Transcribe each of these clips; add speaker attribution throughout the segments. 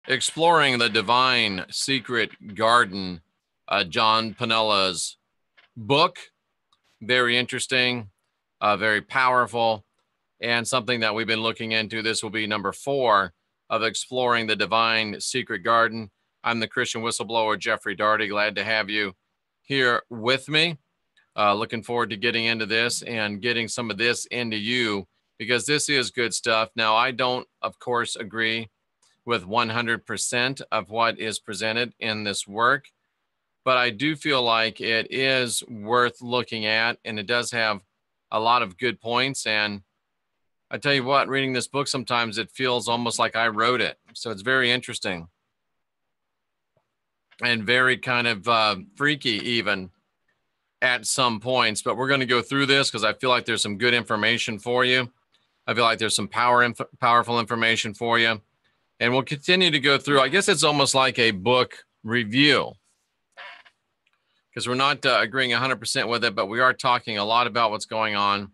Speaker 1: Exploring the Divine Secret Garden, John Pinella's book. Very interesting, very powerful, and something that we've been looking into. This will be number 4 of Exploring the Divine Secret Garden. I'm the Christian whistleblower, Jeffrey Daugherty. Glad to have you here with me. Looking forward to getting into this and getting some of this into you, because this is good stuff. Now, I don't, of course, agree with 100% of what is presented in this work, but I do feel like it is worth looking at, and it does have a lot of good points. And I tell you what, reading this book, sometimes it feels almost like I wrote it. So it's very interesting and very kind of freaky even at some points. But we're going to go through this because I feel like there's some good information for you. I feel like there's some powerful information for you. And we'll continue to go through. I guess it's almost like a book review, because we're not agreeing 100% with it, but we are talking a lot about what's going on.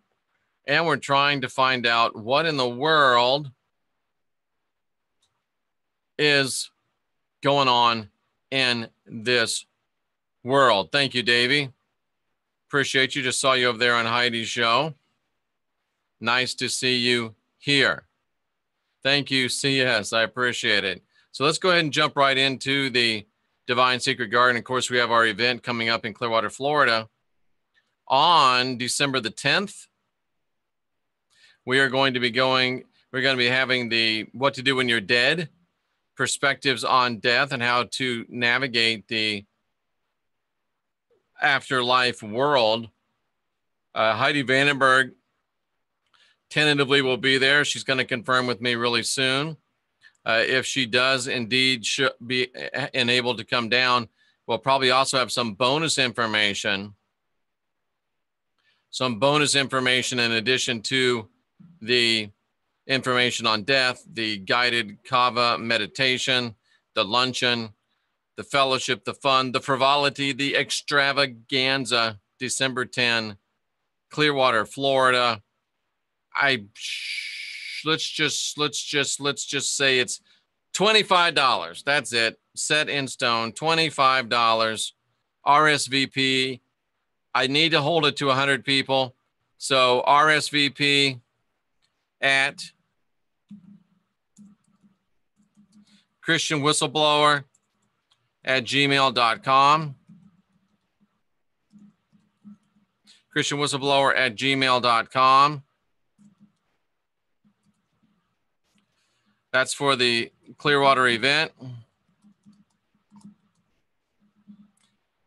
Speaker 1: And we're trying to find out what in the world is going on in this world. Thank you, Davey. Appreciate you. Just saw you over there on Heidi's show. Nice to see you here. Thank you, CS. I appreciate it. So let's go ahead and jump right into the Divine Secret Garden. Of course, we have our event coming up in Clearwater, Florida on December the 10th. We're going to be having the What to Do When You're Dead, perspectives on death and how to navigate the afterlife world. Heidi Vandenberg tentatively will be there. She's going to confirm with me really soon. If she does indeed be enabled to come down, we'll probably also have some bonus information. Some bonus information in addition to the information on death, the guided kava meditation, the luncheon, the fellowship, the fun, the frivolity, the extravaganza, December 10, Clearwater, Florida. Let's just say it's $25. That's it. Set in stone, $25. RSVP. I need to hold it to 100 people. So RSVP at christianwhistleblower@gmail.com. christianwhistleblower@gmail.com. That's for the Clearwater event.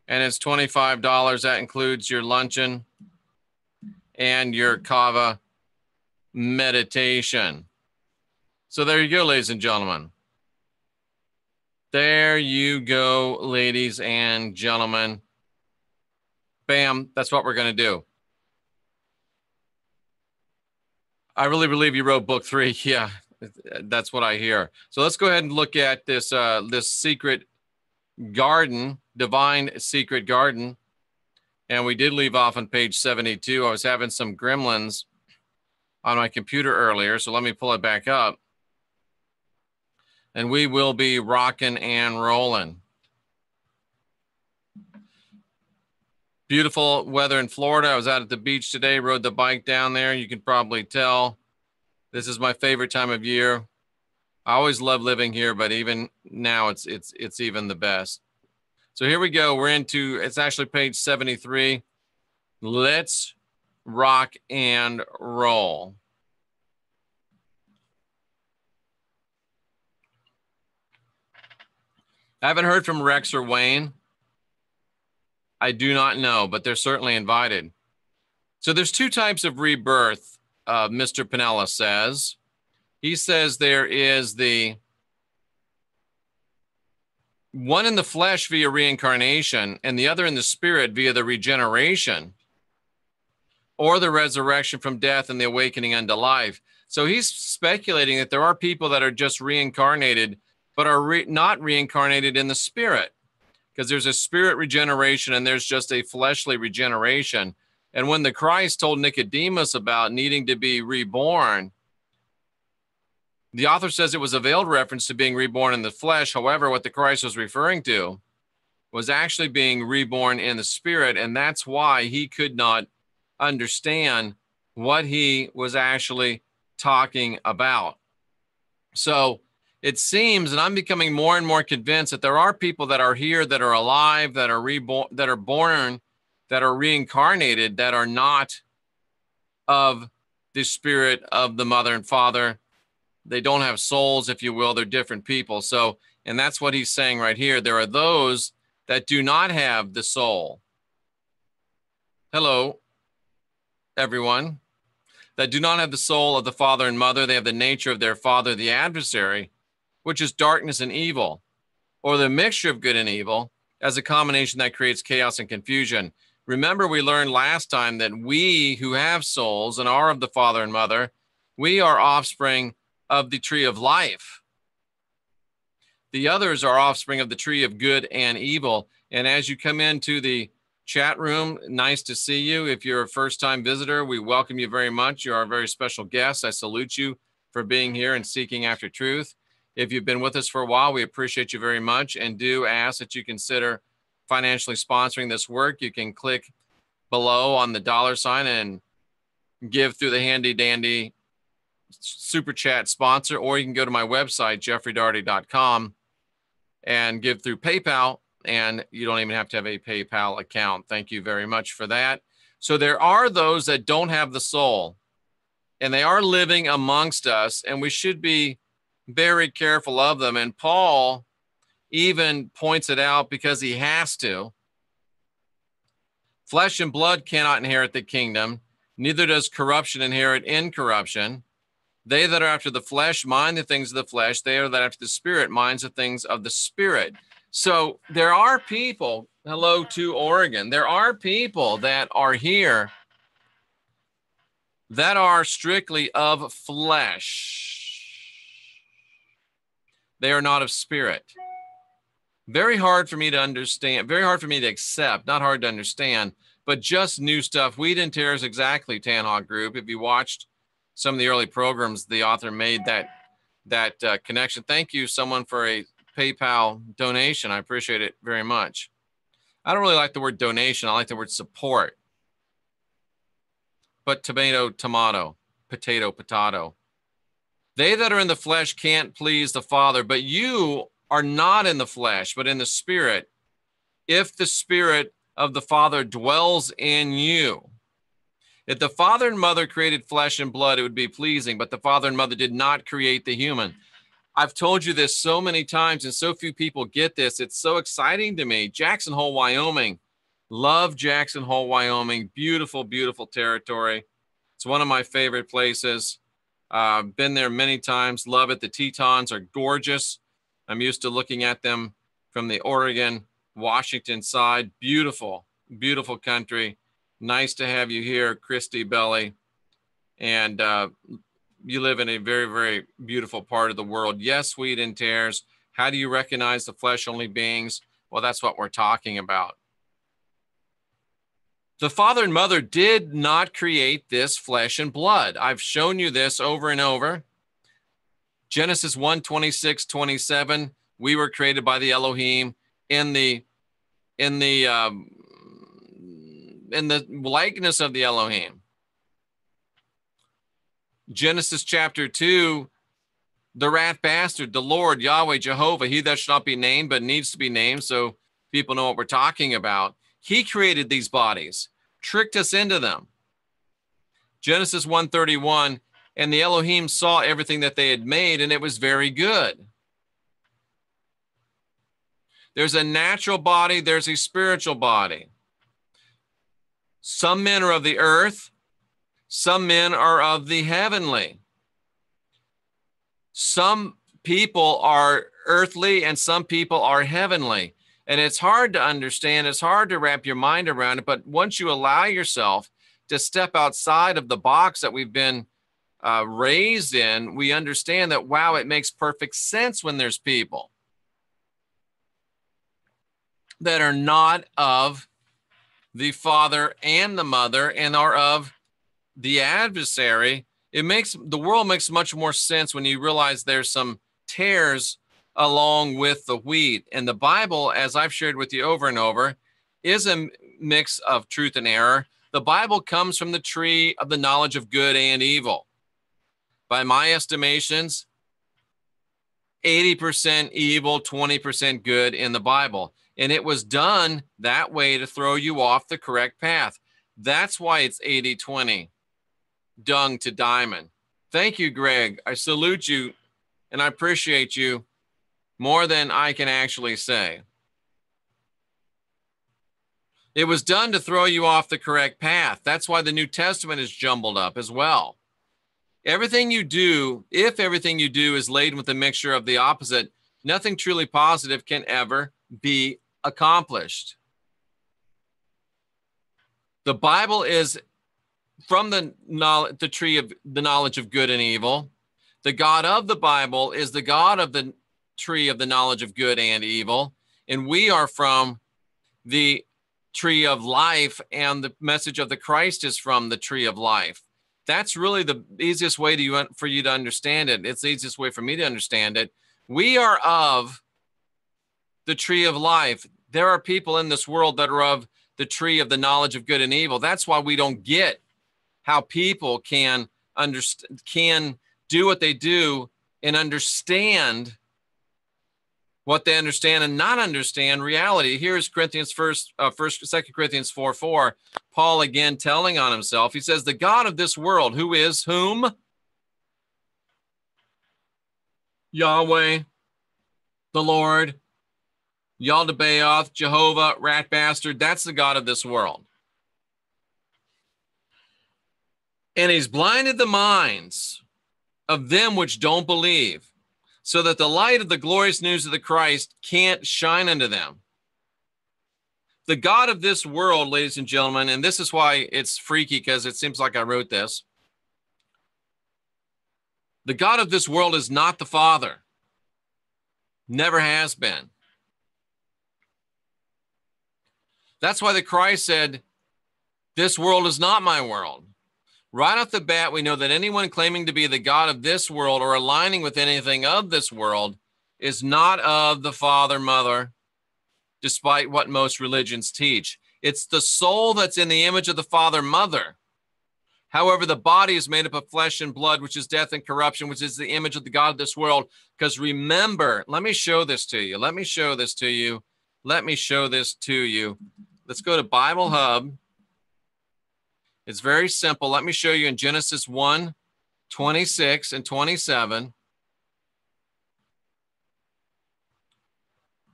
Speaker 1: And it's $25. That includes your luncheon and your kava meditation. So there you go, ladies and gentlemen. There you go, ladies and gentlemen. Bam, that's what we're going to do. I really believe you wrote book 3. Yeah. That's what I hear. So let's go ahead and look at this this secret garden, divine secret garden. And we did leave off on page 72. I was having some gremlins on my computer earlier, so let me pull it back up. And we will be rocking and rolling. Beautiful weather in Florida. I was out at the beach today, rode the bike down there. You can probably tell. This is my favorite time of year. I always love living here, but even now it's even the best. So here we go. We're into, it's actually page 73. Let's rock and roll. I haven't heard from Rex or Wayne. I do not know, but they're certainly invited. So there's 2 types of rebirth. Mr. Pinella says. He says there is the one in the flesh via reincarnation and the other in the spirit via the regeneration or the resurrection from death and the awakening unto life. So he's speculating that there are people that are just reincarnated but are not reincarnated in the spirit, because there's a spirit regeneration and there's just a fleshly regeneration. And when the Christ told Nicodemus about needing to be reborn, The author says it was a veiled reference to being reborn in the flesh. However, what the Christ was referring to was actually being reborn in the spirit, and that's why he could not understand what he was actually talking about. So it seems, and I'm becoming more and more convinced that there are people that are here, that are alive, that are reborn, that are born, that are reincarnated, that are not of the spirit of the mother and father. They don't have souls, if you will. They're different people. So, and that's what he's saying right here. There are those that do not have the soul. Hello, everyone. That do not have the soul of the father and mother. They have the nature of their father, the adversary, which is darkness and evil, or the mixture of good and evil, as a combination that creates chaos and confusion. Remember, we learned last time that we who have souls and are of the father and mother, we are offspring of the tree of life. The others are offspring of the tree of good and evil. And as you come into the chat room, nice to see you. If you're a first-time visitor, we welcome you very much. You are a very special guest. I salute you for being here and seeking after truth. If you've been with us for a while, we appreciate you very much, and do ask that you consider financially sponsoring this work. You can click below on the $ and give through the handy-dandy super chat sponsor, or you can go to my website, jeffreydarty.com, and give through PayPal, and you don't even have to have a PayPal account. Thank you very much for that. So there are those that don't have the soul, and they are living amongst us, and we should be very careful of them. And Paul even points it out because he has to. Flesh and blood cannot inherit the kingdom, neither does corruption inherit incorruption. They that are after the flesh mind the things of the flesh. They are that after the spirit minds the things of the spirit. So there are people, hello to Oregon, there are people that are here that are strictly of flesh. They are not of spirit. Very hard for me to understand, very hard for me to accept, not hard to understand, but just new stuff. Wheat and Tares, exactly, Tanhawk Group. If you watched some of the early programs, the author made that connection. Thank you, someone, for a PayPal donation. I appreciate it very much. I don't really like the word donation. I like the word support. But tomato, tomato, potato, potato. They that are in the flesh can't please the Father, but you are not in the flesh, but in the Spirit, if the Spirit of the Father dwells in you. If the father and mother created flesh and blood, it would be pleasing, but the father and mother did not create the human. I've told you this so many times, and so few people get this. It's so exciting to me. Jackson Hole, Wyoming. Love Jackson Hole, Wyoming. Beautiful, beautiful territory. It's one of my favorite places. Been there many times. Love it. The Tetons are gorgeous. I'm used to looking at them from the Oregon, Washington side. Beautiful, beautiful country. Nice to have you here, Christy Belly. And you live in a very, very beautiful part of the world. Yes, Wheat and Tares. How do you recognize the flesh-only beings? Well, that's what we're talking about. The father and mother did not create this flesh and blood. I've shown you this over and over. Genesis 1:26-27. We were created by the Elohim in the likeness of the Elohim. Genesis chapter 2, the rat bastard, the Lord, Yahweh, Jehovah, he that shall not be named, but needs to be named so people know what we're talking about. He created these bodies, tricked us into them. Genesis 1:31, and the Elohim saw everything that they had made, and it was very good. There's a natural body, there's a spiritual body. Some men are of the earth, some men are of the heavenly. Some people are earthly and some people are heavenly. And it's hard to understand, it's hard to wrap your mind around it, but once you allow yourself to step outside of the box that we've been raised in, we understand that, wow, it makes perfect sense when there's people that are not of the father and the mother and are of the adversary. The world makes much more sense when you realize there's some tares along with the wheat. And the Bible, as I've shared with you over and over, is a mix of truth and error. The Bible comes from the tree of the knowledge of good and evil. By my estimations, 80% evil, 20% good in the Bible. And it was done that way to throw you off the correct path. That's why it's 80-20, dung to diamond. Thank you, Greg. I salute you, and I appreciate you more than I can actually say. It was done to throw you off the correct path. That's why the New Testament is jumbled up as well. Everything you do, if everything you do is laden with a mixture of the opposite, nothing truly positive can ever be accomplished. The Bible is from the tree of the knowledge of good and evil. The God of the Bible is the God of the tree of the knowledge of good and evil. And we are from the tree of life, and the message of the Christ is from the tree of life. That's really the easiest way for you to understand it. It's the easiest way for me to understand it. We are of the tree of life. There are people in this world that are of the tree of the knowledge of good and evil. That's why we don't get how people can do what they do and understand what they understand and not understand reality. Here's 2 Corinthians 4:4. Paul again telling on himself. He says, the God of this world, who is whom? Yahweh, the Lord, Yaldabaoth, Jehovah, rat bastard. That's the God of this world. And he's blinded the minds of them which don't believe, so that the light of the glorious news of the Christ can't shine unto them. The God of this world, ladies and gentlemen, and this is why it's freaky, because it seems like I wrote this. The God of this world is not the Father. Never has been. That's why the Christ said, this world is not my world. Right off the bat, we know that anyone claiming to be the God of this world or aligning with anything of this world is not of the Father, Mother, despite what most religions teach. It's the soul that's in the image of the Father, Mother. However, the body is made up of flesh and blood, which is death and corruption, which is the image of the God of this world. Because remember, let me show this to you. Let me show this to you. Let me show this to you. Let's go to Bible Hub. It's very simple. Let me show you in Genesis 1:26 and 27.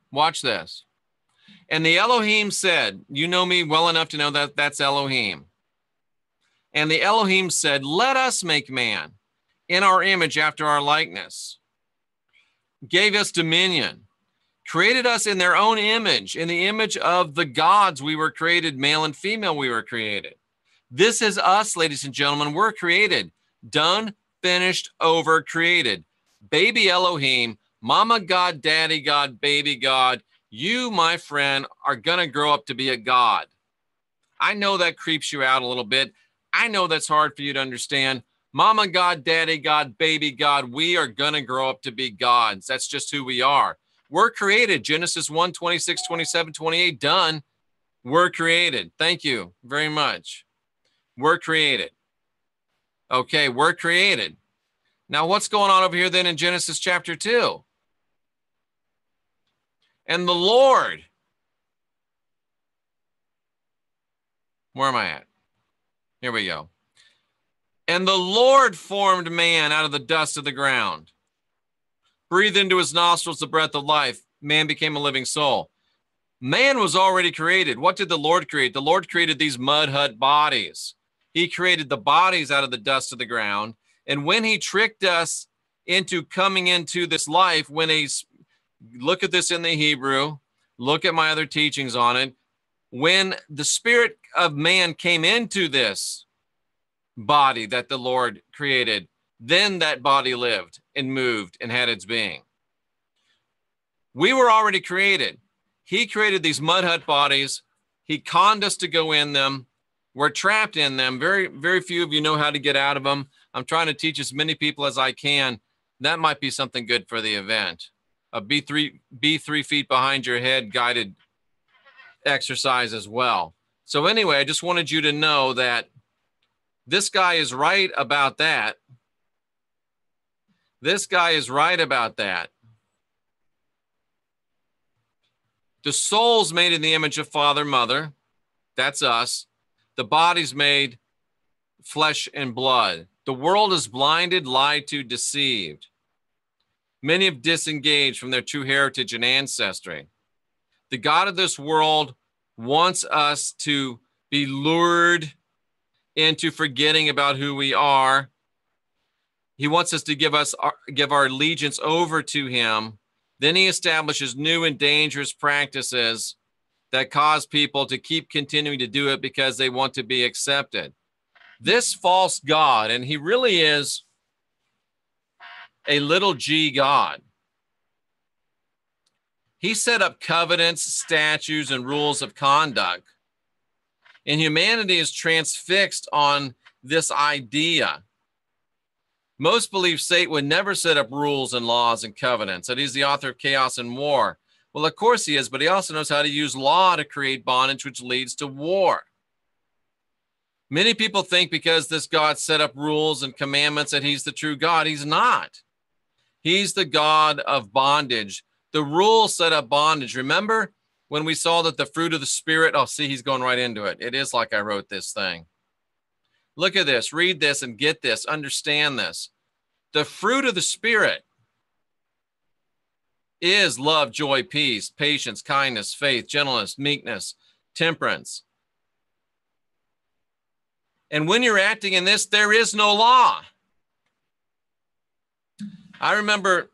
Speaker 1: Watch this. And the Elohim said, you know me well enough to know that that's Elohim. And the Elohim said, let us make man in our image after our likeness. Gave us dominion. Created us in their own image. In the image of the gods we were created, male and female we were created. This is us, ladies and gentlemen. We're created. Done, finished, over, created. Baby Elohim, Mama God, Daddy God, Baby God. You, my friend, are going to grow up to be a God. I know that creeps you out a little bit. I know that's hard for you to understand. Mama God, Daddy God, Baby God, we are going to grow up to be gods. That's just who we are. We're created. Genesis 1:26, 27, 28, done. We're created. Thank you very much. We're created. Okay, we're created. Now, what's going on over here then in Genesis chapter 2? And the Lord, where am I at? Here we go. And the Lord formed man out of the dust of the ground, breathed into his nostrils the breath of life. Man became a living soul. Man was already created. What did the Lord create? The Lord created these mud hut bodies. He created the bodies out of the dust of the ground. And when he tricked us into coming into this life, when he's, look at this in the Hebrew, look at my other teachings on it. When the spirit of man came into this body that the Lord created, then that body lived and moved and had its being. We were already created. He created these mud hut bodies. He conned us to go in them. We're trapped in them. Very, very few of you know how to get out of them. I'm trying to teach as many people as I can. That might be something good for the event. Be 3 feet behind your head guided exercise as well. So anyway, I just wanted you to know that this guy is right about that. This guy is right about that. The soul's made in the image of Father, Mother. That's us. The body's made flesh and blood. The world is blinded, lied to, deceived. Many have disengaged from their true heritage and ancestry. The God of this world wants us to be lured into forgetting about who we are. He wants us to give our allegiance over to him. Then he establishes new and dangerous practices that cause people to keep continuing to do it because they want to be accepted. This false God, and he really is a little g God. He set up covenants, statutes, and rules of conduct. And humanity is transfixed on this idea. Most believe Satan would never set up rules and laws and covenants, that he's the author of chaos and war. Well, of course he is, but he also knows how to use law to create bondage, which leads to war. Many people think because this God set up rules and commandments that he's the true God. He's not. He's the God of bondage. The rules set up bondage. Remember when we saw that the fruit of the Spirit, oh, see, he's going right into it. It is like I wrote this thing. Look at this, read this and get this, understand this. The fruit of the Spirit is love, joy, peace, patience, kindness, faith, gentleness, meekness, temperance. And when you're acting in this, there is no law. I remember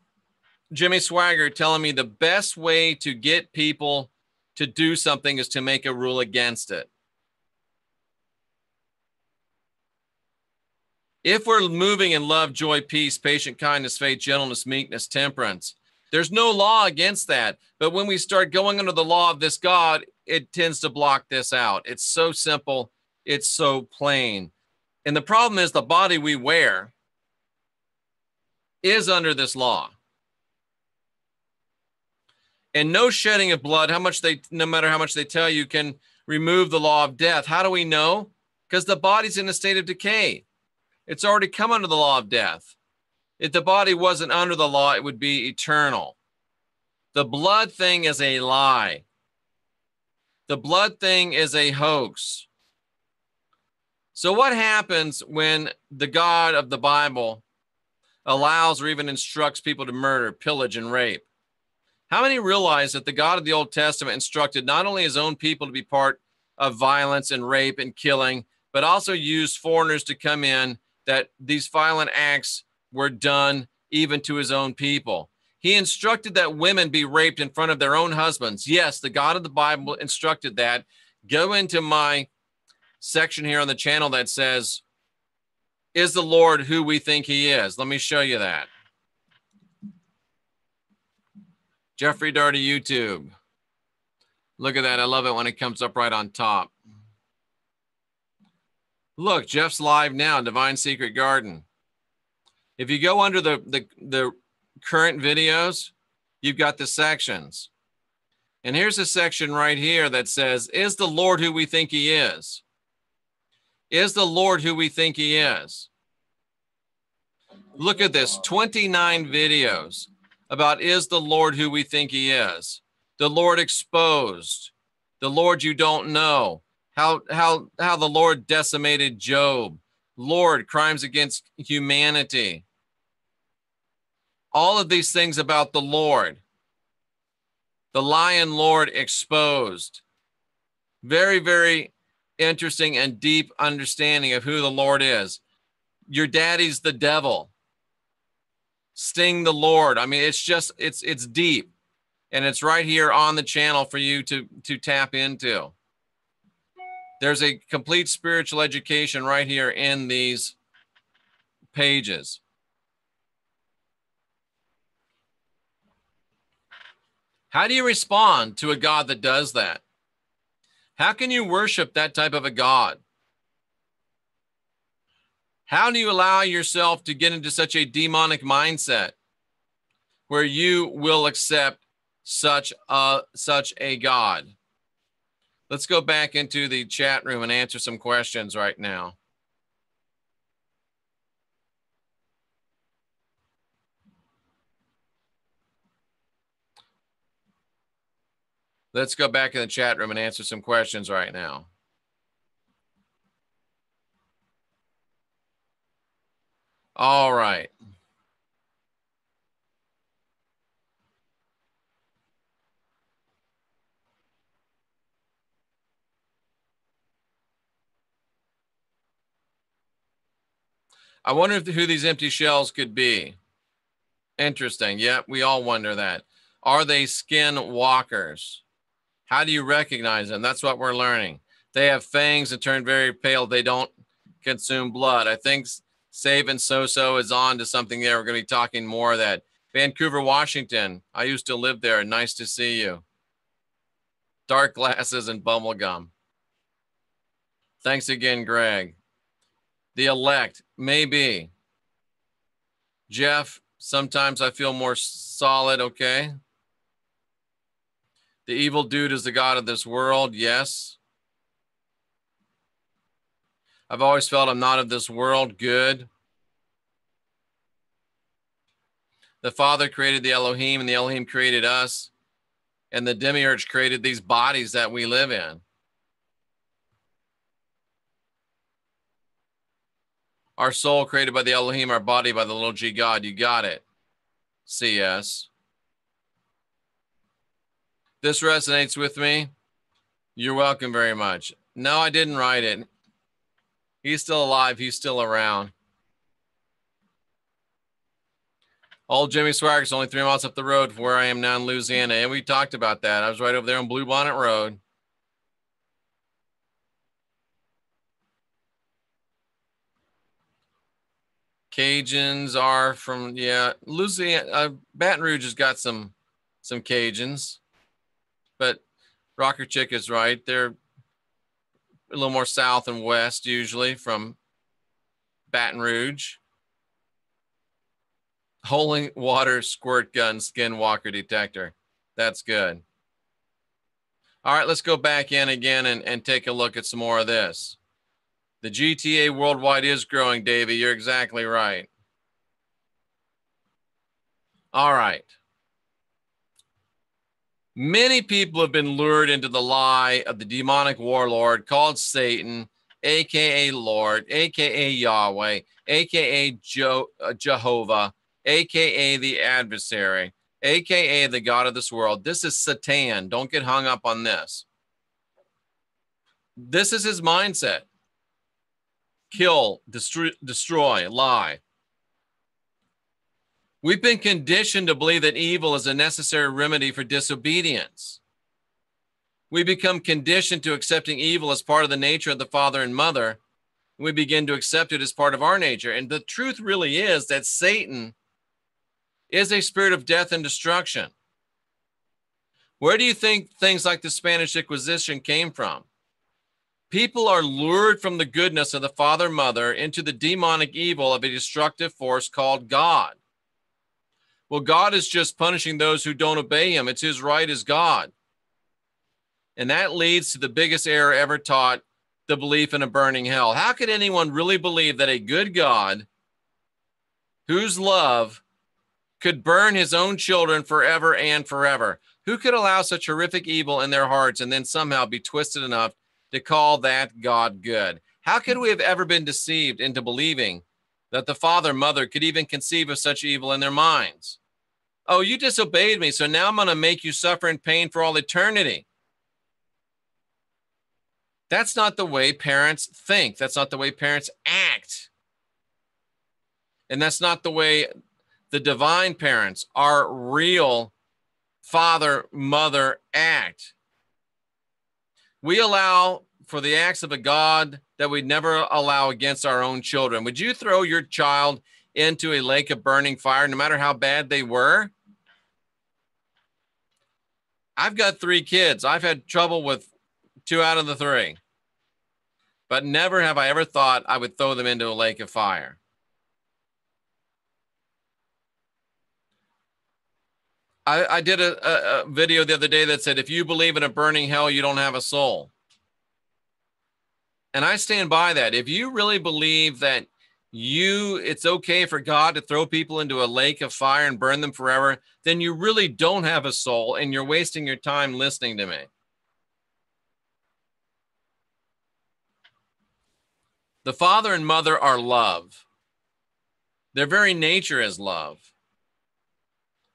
Speaker 1: Jimmy Swaggart telling me the best way to get people to do something is to make a rule against it. If we're moving in love, joy, peace, patience, kindness, faith, gentleness, meekness, temperance, there's no law against that. But when we start going under the law of this God, it tends to block this out. It's so simple. It's so plain. And the problem is the body we wear is under this law. And no shedding of blood, no matter how much they tell you, can remove the law of death. How do we know? Because the body's in a state of decay. It's already come under the law of death. If the body wasn't under the law, it would be eternal. The blood thing is a lie. The blood thing is a hoax. So what happens when the God of the Bible allows or even instructs people to murder, pillage, and rape? How many realize that the God of the Old Testament instructed not only his own people to be part of violence and rape and killing, but also used foreigners to come in, that these violent acts were done even to his own people? He instructed that women be raped in front of their own husbands. Yes, the God of the Bible instructed that. Go into my section here on the channel that says, is the Lord who we think he is? Let me show you that. Jeffrey Darty YouTube. Look at that. I love it when it comes up right on top. Look, Jeff's live now, Divine Secret Garden. If you go under the current videos, you've got the sections. And here's a section right here that says, is the Lord who we think he is? Is the Lord who we think he is? Look at this, 29 videos about is the Lord who we think he is? The Lord exposed, the Lord you don't know, how the Lord decimated Job, Lord, crimes against humanity. All of these things about the Lord. The Lion Lord exposed. Very, very interesting and deep understanding of who the Lord is. Your daddy's the devil. Sting the Lord. I mean, it's just, it's deep. And it's right here on the channel for you to tap into. There's a complete spiritual education right here in these pages. How do you respond to a God that does that? How can you worship that type of a God? How do you allow yourself to get into such a demonic mindset where you will accept such a God? Let's go back into the chat room and answer some questions right now. Let's go back in the chat room and answer some questions right now. All right. I wonder who these empty shells could be. Interesting. Yeah, we all wonder that. Are they skin walkers? How do you recognize them? That's what we're learning. They have fangs and turn very pale. They don't consume blood. I think Save and So-So is on to something there. We're going to be talking more of that. Vancouver, Washington. I used to live there. Nice to see you. Dark glasses and bubble gum. Thanks again, Greg. The elect, maybe. Jeff, sometimes I feel more solid, okay. The evil dude is the God of this world, yes. I've always felt I'm not of this world, good. The Father created the Elohim, and the Elohim created us, and the demiurge created these bodies that we live in. Our soul created by the Elohim, our body by the little g God. You got it. CS. This resonates with me. You're welcome very much. No, I didn't write it. He's still alive. He's still around. Old Jimmy Swagger's only 3 miles up the road from where I am now in Louisiana. And we talked about that. I was right over there on Blue Bonnet Road. Cajuns are from, yeah, Louisiana. Baton Rouge has got some Cajuns. But Rocker Chick is right. They're a little more south and west usually from Baton Rouge. Holy water squirt gun skinwalker detector. That's good. All right, let's go back in again and take a look at some more of this. The GTA worldwide is growing, Davey. You're exactly right. All right. Many people have been lured into the lie of the demonic warlord called Satan, aka Lord, aka Yahweh, aka Jehovah, aka the adversary, aka the God of this world. This is Satan. Don't get hung up on this. This is his mindset. Kill, destroy, lie. We've been conditioned to believe that evil is a necessary remedy for disobedience. We become conditioned to accepting evil as part of the nature of the father and mother. And we begin to accept it as part of our nature. And the truth really is that Satan is a spirit of death and destruction. Where do you think things like the Spanish Inquisition came from? People are lured from the goodness of the father and mother into the demonic evil of a destructive force called God. Well, God is just punishing those who don't obey him. It's his right as God. And that leads to the biggest error ever taught, the belief in a burning hell. How could anyone really believe that a good God, whose love could burn his own children forever and forever? Who could allow such horrific evil in their hearts and then somehow be twisted enough to call that God good? How could we have ever been deceived into believing that the father and mother could even conceive of such evil in their minds? Oh, you disobeyed me, so now I'm going to make you suffer in pain for all eternity. That's not the way parents think. That's not the way parents act. And that's not the way the divine parents, our real father, mother, act. We allow for the acts of a God that we'd never allow against our own children. Would you throw your child into a lake of burning fire, no matter how bad they were? I've got 3 kids. I've had trouble with 2 out of the 3. but never have I ever thought I would throw them into a lake of fire. I did a video the other day that said, if you believe in a burning hell, you don't have a soul. And I stand by that. If you really believe that it's okay for God to throw people into a lake of fire and burn them forever, then you really don't have a soul and you're wasting your time listening to me. The father and mother are love. Their very nature is love.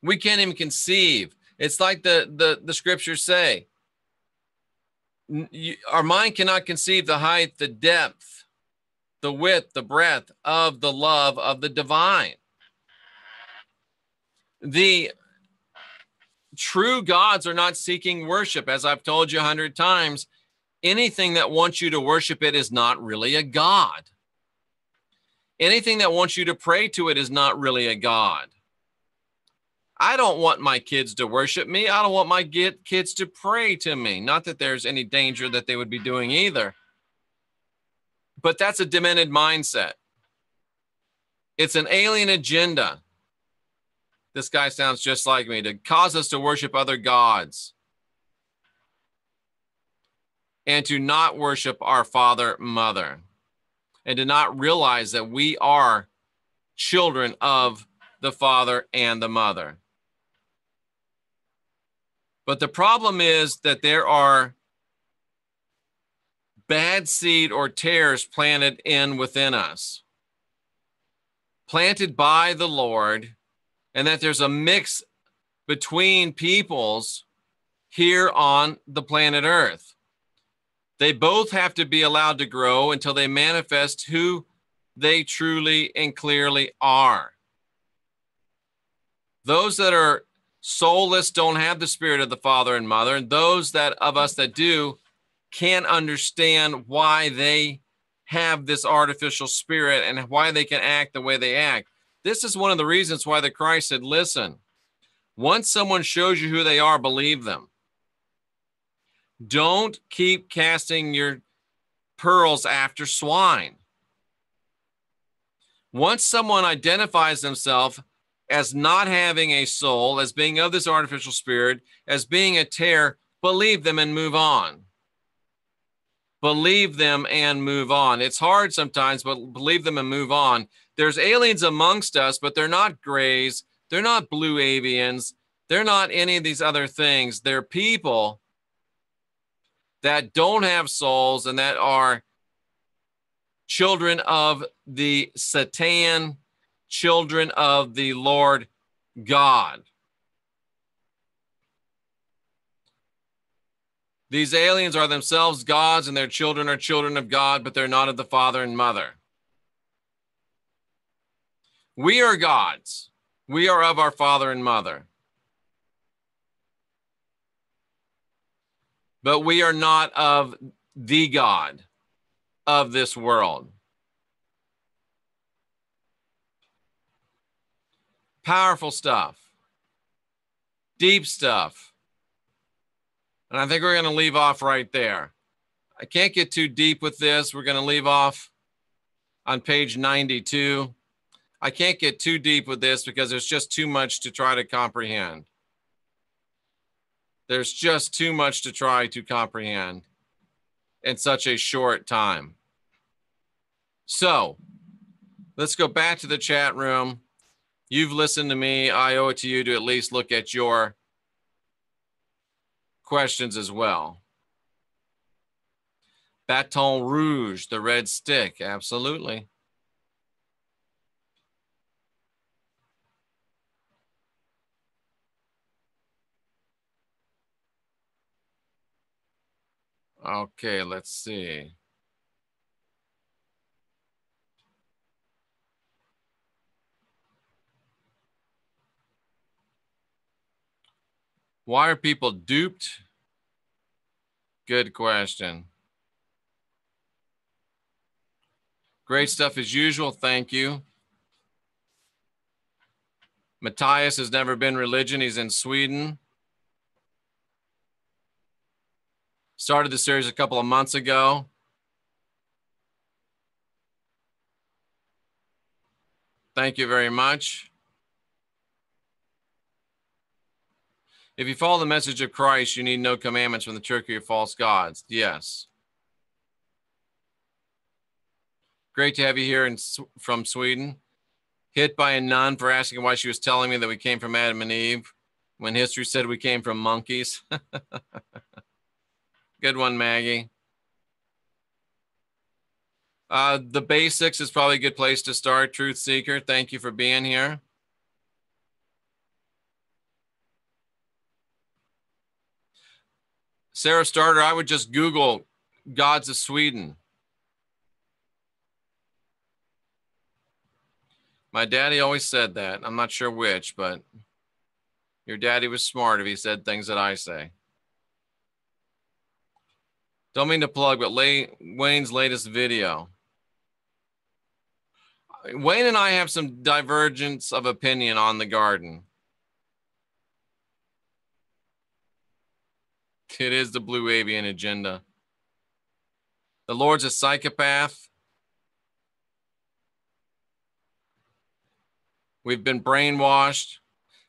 Speaker 1: We can't even conceive. It's like the scriptures say, our mind cannot conceive the height, the depth, the width, the breadth of the love of the divine. The true gods are not seeking worship. As I've told you 100 times, anything that wants you to worship it is not really a god. Anything that wants you to pray to it is not really a god. I don't want my kids to worship me. I don't want my kids to pray to me. Not that there's any danger that they would be doing either. But that's a demented mindset. It's an alien agenda. This guy sounds just like me, to cause us to worship other gods and to not worship our father, mother, and to not realize that we are children of the father and the mother. But the problem is that there are bad seed or tares planted within us, planted by the Lord, and that there's a mix between peoples here on the planet Earth. They both have to be allowed to grow until they manifest who they truly and clearly are. Those that are soulless don't have the spirit of the father and mother, and those of us that do can't understand why they have this artificial spirit and why they can act the way they act. This is one of the reasons why the Christ said, listen, once someone shows you who they are, believe them. Don't keep casting your pearls after swine. Once someone identifies themselves as not having a soul, as being of this artificial spirit, as being a tare, believe them and move on. Believe them and move on. It's hard sometimes, but believe them and move on. There's aliens amongst us, but they're not grays. They're not blue avians. They're not any of these other things. They're people that don't have souls and that are children of the Satan, children of the Lord God. These aliens are themselves gods, and their children are children of God, but they're not of the father and mother. We are gods. We are of our father and mother. But we are not of the God of this world. Powerful stuff. Deep stuff. And I think we're going to leave off right there. I can't get too deep with this. We're going to leave off on page 92. I can't get too deep with this because there's just too much to try to comprehend. There's just too much to try to comprehend in such a short time. So let's go back to the chat room. You've listened to me. I owe it to you to at least look at your questions as well. Baton Rouge, the red stick. Absolutely. Okay, let's see. Why are people duped? Good question. Great stuff as usual. Thank you. Matthias has never been religion. He's in Sweden. Started the series a couple of months ago. Thank you very much. If you follow the message of Christ, you need no commandments from the trickery of false gods. Yes. Great to have you here from Sweden. Hit by a nun for asking why she was telling me that we came from Adam and Eve when history said we came from monkeys. Good one, Maggie. The basics is probably a good place to start. Truth Seeker, thank you for being here. Sarah Starter, I would just Google Gods of Sweden. My daddy always said that. I'm not sure which, but your daddy was smart if he said things that I say. Don't mean to plug, but Wayne's latest video. Wayne and I have some divergence of opinion on the garden. It is the blue avian agenda. The Lord's a psychopath. We've been brainwashed.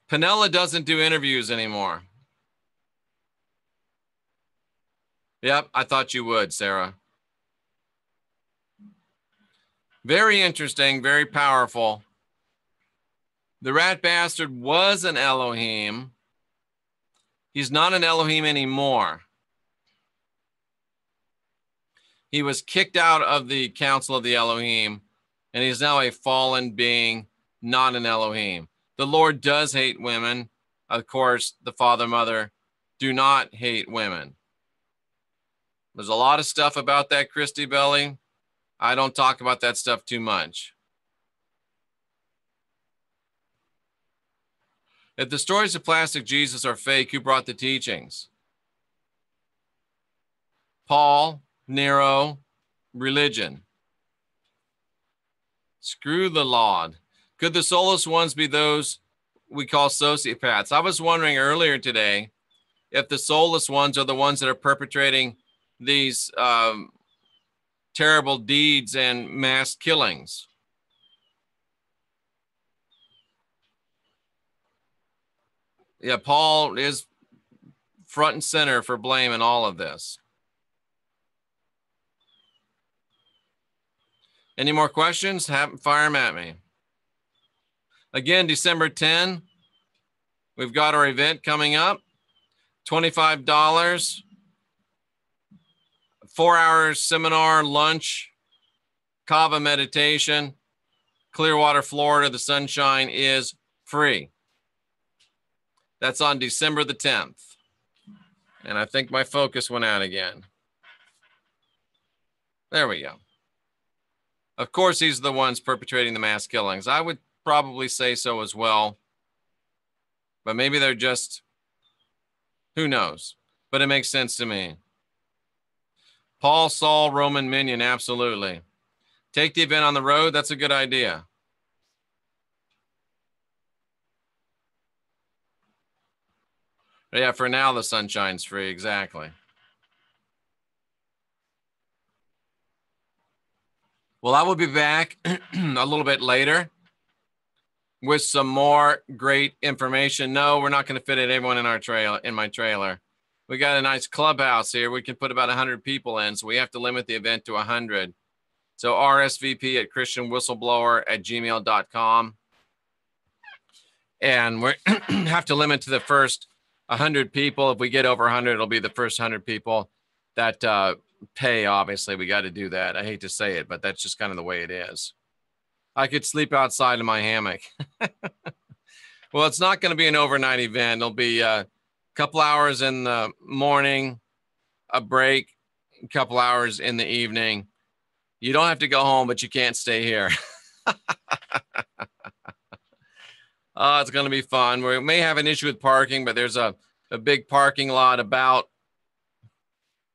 Speaker 1: Penella doesn't do interviews anymore. Yep, I thought you would, Sarah. Very interesting, very powerful. The rat bastard was an Elohim. He's not an Elohim anymore. He was kicked out of the council of the Elohim, and he's now a fallen being, not an Elohim. The Lord does hate women. Of course, the Father, Mother do not hate women. There's a lot of stuff about that, Christy Belly. I don't talk about that stuff too much. If the stories of plastic Jesus are fake, who brought the teachings? Paul, Nero, religion. Screw the Lord. Could the soulless ones be those we call sociopaths? I was wondering earlier today if the soulless ones are the ones that are perpetrating these terrible deeds and mass killings. Yeah, Paul is front and center for blame in all of this. Any more questions? Fire them at me. Again, December 10, we've got our event coming up. $25, 4 hours seminar, lunch, Kava meditation, Clearwater, Florida. The sunshine is free. That's on December the 10th. And I think my focus went out again. There we go. Of course, these are the ones perpetrating the mass killings. I would probably say so as well. But maybe they're just, who knows? But it makes sense to me. Paul, Saul, Roman minion, absolutely. Take the event on the road. That's a good idea. Yeah, for now, the sunshine's free. Exactly. Well, I will be back a little bit later with some more great information. No, we're not going to fit everyone in our trailer, in my trailer. We got a nice clubhouse here. We can put about 100 people in, so we have to limit the event to 100. So RSVP at christianwhistleblower@gmail.com. And we have to limit to the first 100 people. If we get over 100, it'll be the first 100 people that pay. Obviously, we got to do that. I hate to say it, but that's just kind of the way it is. I could sleep outside in my hammock. Well, it's not going to be an overnight event. It'll be a couple hours in the morning, a break, a couple hours in the evening. You don't have to go home, but you can't stay here. Oh, it's going to be fun. We may have an issue with parking, but there's a big parking lot about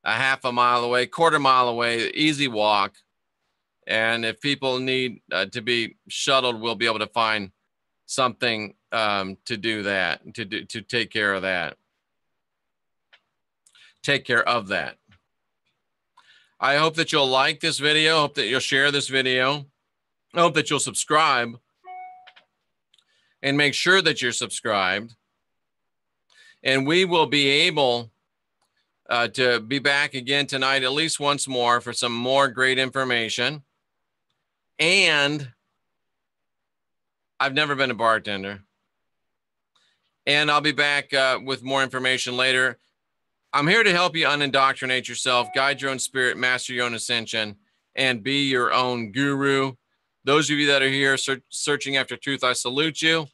Speaker 1: a half a mile away, quarter mile away, easy walk. And if people need to be shuttled, we'll be able to find something to do that, to take care of that. Take care of that. I hope that you'll like this video. I hope that you'll share this video. I hope that you'll subscribe and make sure that you're subscribed. And we will be able to be back again tonight at least once more for some more great information. And I've never been a bartender. And I'll be back with more information later. I'm here to help you unindoctrinate yourself, guide your own spirit, master your own ascension, and be your own guru. Those of you that are here searching after truth, I salute you.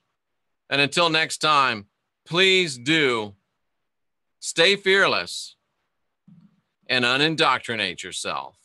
Speaker 1: And until next time, please do stay fearless and unindoctrinate yourself.